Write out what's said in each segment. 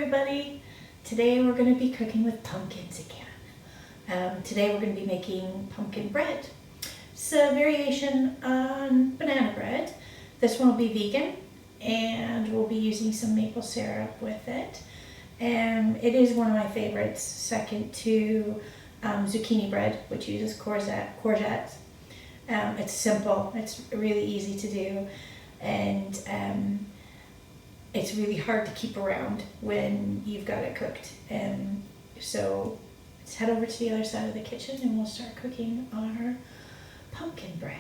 everybody. Today we're going to be cooking with pumpkins again. Today we're going to be making pumpkin bread. It's a variation on banana bread. This one will be vegan and we'll be using some maple syrup with it. It is one of my favorites, second to zucchini bread, which uses courgettes. It's simple, it's really easy to do, and it's really hard to keep around when you've got it cooked. So let's head over to the other side of the kitchen and we'll start cooking our pumpkin bread.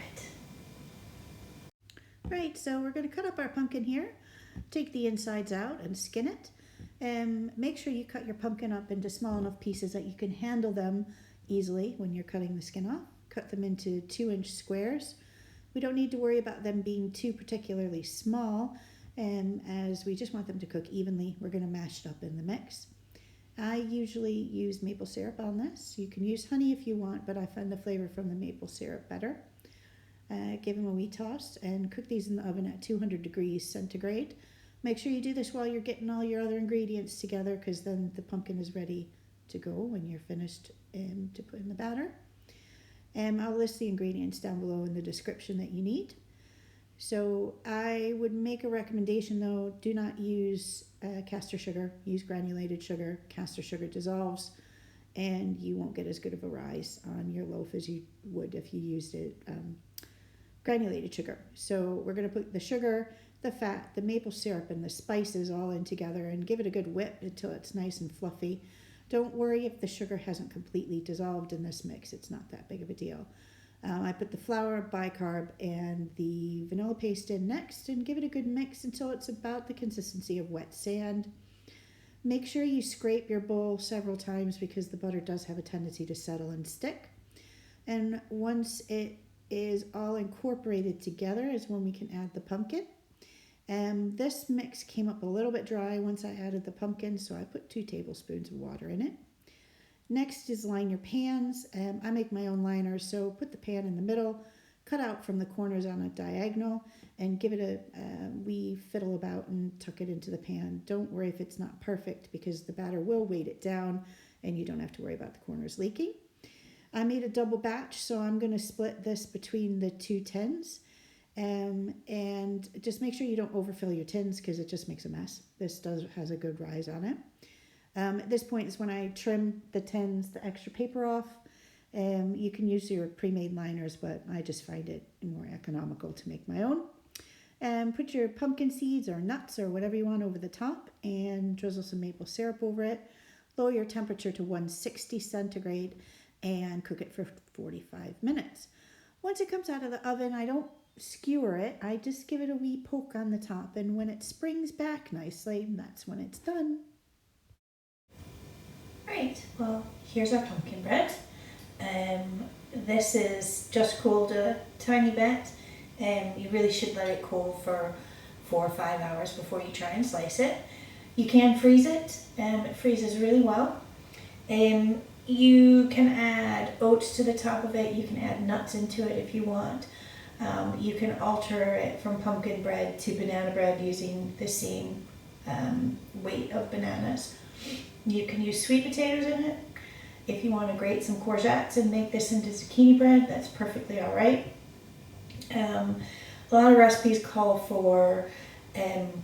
Right, so we're going to cut up our pumpkin here, take the insides out and skin it. Make sure you cut your pumpkin up into small enough pieces that you can handle them easily when you're cutting the skin off. Cut them into 2-inch squares. We don't need to worry about them being too particularly small, as we just want them to cook evenly. We're going to mash it up in the mix. I usually use maple syrup on this. You can use honey if you want, but I find the flavor from the maple syrup better. Give them a wee toss and cook these in the oven at 200 degrees centigrade. Make sure you do this while you're getting all your other ingredients together, because then the pumpkin is ready to go when you're finished to put in the batter. I'll list the ingredients down below in the description that you need. So I would make a recommendation though, do not use caster sugar, use granulated sugar. Caster sugar dissolves and you won't get as good of a rise on your loaf as you would if you used it granulated sugar. So we're going to put the sugar, the fat, the maple syrup and the spices all in together and give it a good whip until it's nice and fluffy. Don't worry if the sugar hasn't completely dissolved in this mix, it's not that big of a deal. I put the flour, bicarb, and the vanilla paste in next and give it a good mix until it's about the consistency of wet sand. Make sure you scrape your bowl several times because the butter does have a tendency to settle and stick. And once it is all incorporated together is when we can add the pumpkin. This mix came up a little bit dry once I added the pumpkin, so I put 2 tablespoons of water in it. Next is line your pans. I make my own liners, so put the pan in the middle, cut out from the corners on a diagonal, and give it a wee fiddle about and tuck it into the pan. Don't worry if it's not perfect because the batter will weight it down and you don't have to worry about the corners leaking. I made a double batch, so I'm going to split this between the 2 tins. And just make sure you don't overfill your tins because it just makes a mess. This has a good rise on it. At this point is when I trim the tins, the extra paper off. You can use your pre-made liners, but I just find it more economical to make my own. Put your pumpkin seeds or nuts or whatever you want over the top and drizzle some maple syrup over it. Lower your temperature to 160 centigrade and cook it for 45 minutes. Once it comes out of the oven, I don't skewer it. I just give it a wee poke on the top, and when it springs back nicely, that's when it's done. Right, well, here's our pumpkin bread. This is just cooled a tiny bit, and you really should let it cool for 4 or 5 hours before you try and slice it. You can freeze it, it freezes really well. You can add oats to the top of it, you can add nuts into it if you want. You can alter it from pumpkin bread to banana bread using the same weight of bananas. You can use sweet potatoes in it. If you want to grate some courgettes and make this into zucchini bread, that's perfectly all right. A lot of recipes call for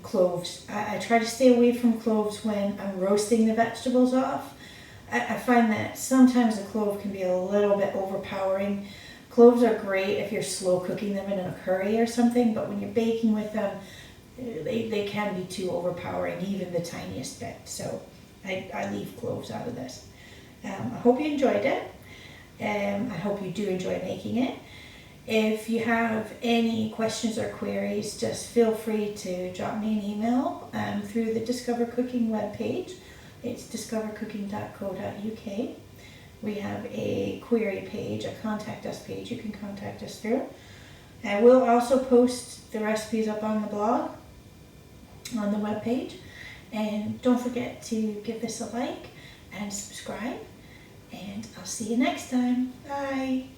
cloves. I try to stay away from cloves when I'm roasting the vegetables off. I find that sometimes the clove can be a little bit overpowering. Cloves are great if you're slow cooking them in a curry or something, but when you're baking with them, they can be too overpowering, even the tiniest bit. So I leave cloves out of this. I hope you enjoyed it. I hope you do enjoy making it. If you have any questions or queries, just feel free to drop me an email through the Discover Cooking webpage. It's discovercooking.co.uk. We have a query page, a contact us page you can contact us through. I will also post the recipes up on the blog, on the webpage. And don't forget to give this a like and subscribe. And I'll see you next time. Bye.